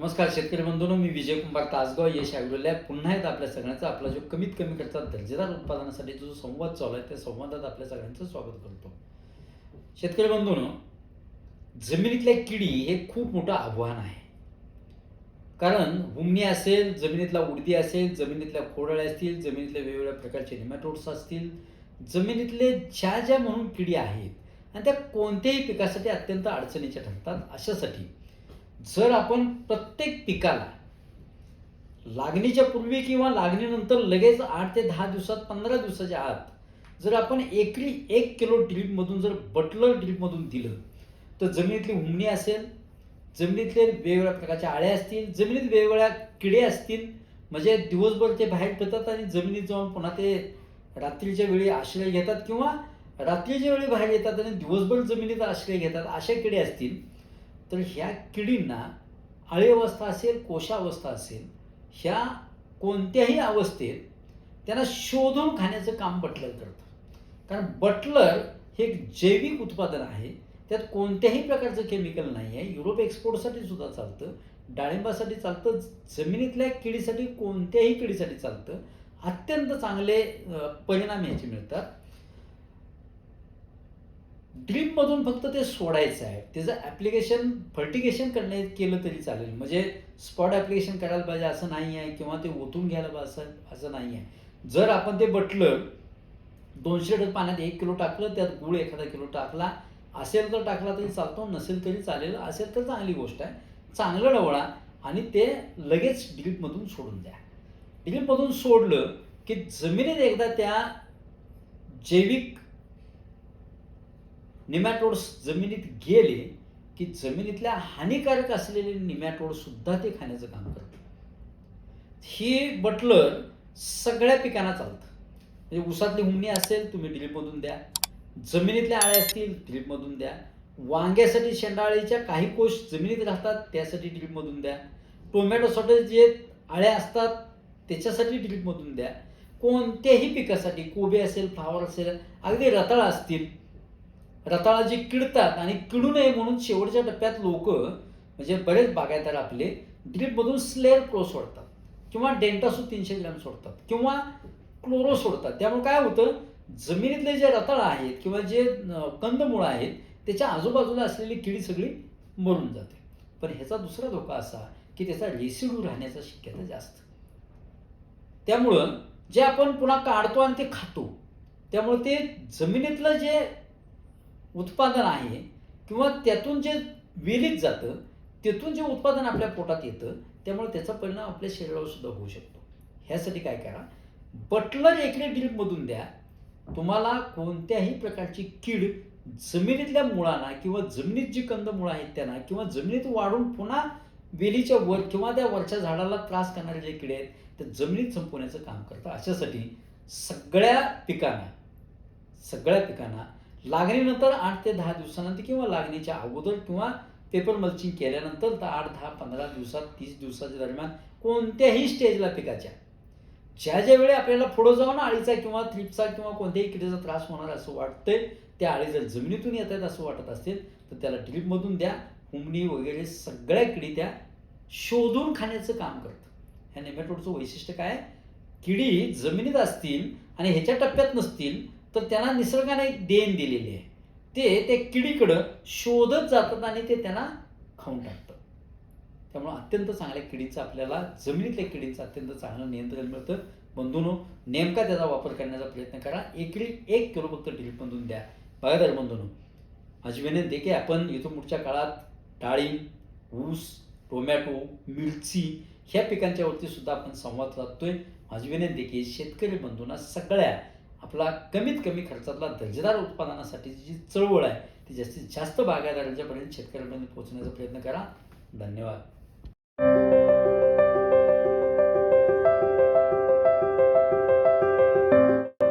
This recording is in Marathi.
नमस्कार शेतकरी बंधूंनो, मी विजय कुमार तासगाव यश ॲग्रोलॅब पुन्हा एकदा आपल्या सगळ्यांचा आपला जो कमीत कमी खर्चात दर्जेदार उत्पादनासाठी जो संवाद चालू आहे त्या संवादात आपल्या सगळ्यांचं स्वागत करतो. शेतकरी बंधूंनो, जमिनीतल्या किडी हे खूप मोठं आव्हान आहे. कारण हुमणी असेल, जमिनीतला उडती असेल, जमिनीतल्या खोडअळ्या असतील, जमिनीतल्या वेगवेगळ्या प्रकारचे निमॅटोड्स असतील, जमिनीतले ज्या म्हणून किडी आहेत आणि त्या कोणत्याही पिकासाठी अत्यंत अडचणीच्या ठरतात. अशासाठी जर आपण प्रत्येक पिकाला लागणीच्या पूर्वी किंवा लागणीनंतर लगेच 8 ते 10 दिवसात 15 दिवसाच्या आत जर आपण एकरी 1 किलो ड्रीपमधून जर बटलर ड्रीपमधून दिलं तर जमिनीतली हुमणी असेल, जमिनीतले वेगवेगळ्या प्रकारच्या आळ्या असतील, जमिनीत वेगवेगळ्या किडे असतील, म्हणजे दिवसभर ते बाहेर फिरतात आणि जमिनीत जाऊन पुन्हा ते रात्रीच्या वेळी आश्रय घेतात किंवा रात्रीच्या वेळी बाहेर येतात आणि दिवसभर जमिनीत आश्रय घेतात. अशा किडे असतील तर ह्या किडींना आळी अवस्था असेल, कोशावस्था असेल, ह्या कोणत्याही अवस्थेत त्यांना शोधून खाण्याचं काम बटलर करतं. कारण बटलर हे एक जैविक उत्पादन आहे. त्यात कोणत्याही प्रकारचं केमिकल नाही आहे. युरोप एक्सपोर्टसाठी सुद्धा चालतं, डाळिंबासाठी चालतं, जमिनीतल्या किडीसाठी कोणत्याही किडीसाठी चालतं. अत्यंत चांगले परिणाम याचे मिळतात. ड्रीपमधून फक्त ते सोडायचं आहे. त्याचं ॲप्लिकेशन फर्टिगेशन केलं तरी चालेल. म्हणजे स्पॉट ॲप्लिकेशन करायला पाहिजे असं नाही आहे किंवा ते ओतून घ्यायला पाहिजे असं नाही आहे. जर आपण ते बटलर 200 लिटर पाण्यात 1 किलो टाकलं, त्यात गूळ एखादा किलो टाकला, असेल तर टाकला तरी चालतो, नसेल तरी चालेल, असेल तर चांगली गोष्ट आहे. चांगलं ढवळा आणि ते लगेच ड्रीपमधून सोडून द्या. ड्रीपमधून सोडलं की जमिनीत एकदा त्या जैविक निमॅटोड्स जमिनीत गेले की जमिनीतल्या हानिकारक असलेले निमॅटोड सुद्धा ते खाण्याचं काम करतात. ही बटलर सगळ्या पिकांना चालतं. म्हणजे ऊसातली हुमणी असेल तुम्ही ड्रीपमधून द्या, जमिनीतल्या आळ्या असतील ड्रीपमधून द्या, वांग्यासाठी शेंडाळीच्या काही कोष जमिनीत राहतात त्यासाठी ड्रीपमधून द्या, टोमॅटोसाठी जे आळ्या असतात त्याच्यासाठी ड्रीपमधून द्या, कोणत्याही पिकासाठी कोबी असेल, फ्लावर असेल, अगदी रताळा असतील, रताळा जे किडतात आणि किडू नये म्हणून शेवटच्या टप्प्यात लोक म्हणजे बरेच बागायतदार आपले ड्रीपमधून स्लेअर प्रो सोडतात किंवा डेंटासूट 300 ग्रॅम सोडतात किंवा क्लोरो सोडतात. त्यामुळे काय होतं, जमिनीतले जे रताळा आहेत किंवा जे कंदमुळं आहेत त्याच्या आजूबाजूला असलेली किडी सगळी मरून जाते. पण ह्याचा दुसरा धोका असा की त्याचा रेसिड्यू राहण्याची शक्यता जास्त. त्यामुळं जे आपण पुन्हा काढतो आणि ते खातो, त्यामुळे ते जमिनीतलं जे उत्पादन आहे किंवा त्यातून जे विलीत जातं, त्यातून जे उत्पादन आपल्या पोटात येतं, त्यामुळे त्याचा परिणाम आपल्या शरीरावर सुद्धा होऊ शकतो. ह्यासाठी काय करा, बटलर एकरी ड्रीपमधून द्या. तुम्हाला कोणत्याही प्रकारची कीड जमिनीतल्या मुळांना किंवा जमिनीत जी कंदमुळं आहेत त्यांना किंवा जमिनीत वाढून पुन्हा वेलीच्या वर किंवा त्या वरच्या झाडाला त्रास करणारे जे किडे आहेत ते जमिनीत संपवण्याचं काम करतं. अशासाठी सगळ्या पिकांना लागणीनंतर 8 ते 10 दिवसानंतर किंवा लागणीच्या अगोदर किंवा पेपर मल्चिंग केल्यानंतर तर 8, 10, 15 दिवसात 30 दिवसाच्या दरम्यान कोणत्याही स्टेजला पिकाच्या ज्या वेळी आपल्याला पुढं जाऊन अळीचा किंवा थ्रिप्सचा किंवा कोणत्याही किडीचा त्रास होणार असं वाटतंय, त्या अळी जर जमिनीतून येत आहेत असं वाटत असेल तर त्याला ड्रीपमधून द्या. हुमणी वगैरे सगळ्या किडी त्या शोधून खाण्याचं काम करतं. ह्या नेमॅटोडचं वैशिष्ट्य काय, किडी जमिनीत असतील आणि ह्याच्या टप्प्यात नसतील तर त्यांना निसर्गाने एक देण दिलेली आहे. ते त्या किडीकडं शोधत जातात आणि ते त्यांना खाऊन टाकतात. त्यामुळे अत्यंत चांगल्या किडीचं आपल्याला जमिनीतल्या किडीचं अत्यंत चांगलं नियंत्रण मिळतं. बंधूंनो, नेमका त्याचा वापर करण्याचा प्रयत्न करा. एकरी 1 किलो फक्त ड्रीपमधून द्या. बागायतदार बंधूंनो, माझी विनंती आहे की आपण इथून पुढच्या काळात डाळिंब, ऊस, टोमॅटो, मिरची ह्या पिकांच्यावरती सुद्धा आपण संवाद साधतोय. माझी विनंती आहे की शेतकरी बंधूंना सगळ्या आपला कमीत कमी खर्चातला दर्जेदार उत्पादनासाठीची जी चळवळ आहे ती जास्तीत जास्त बागायतदारांच्यापर्यंत शेतकऱ्यांपर्यंत पोहोचण्याचा प्रयत्न करा. धन्यवाद.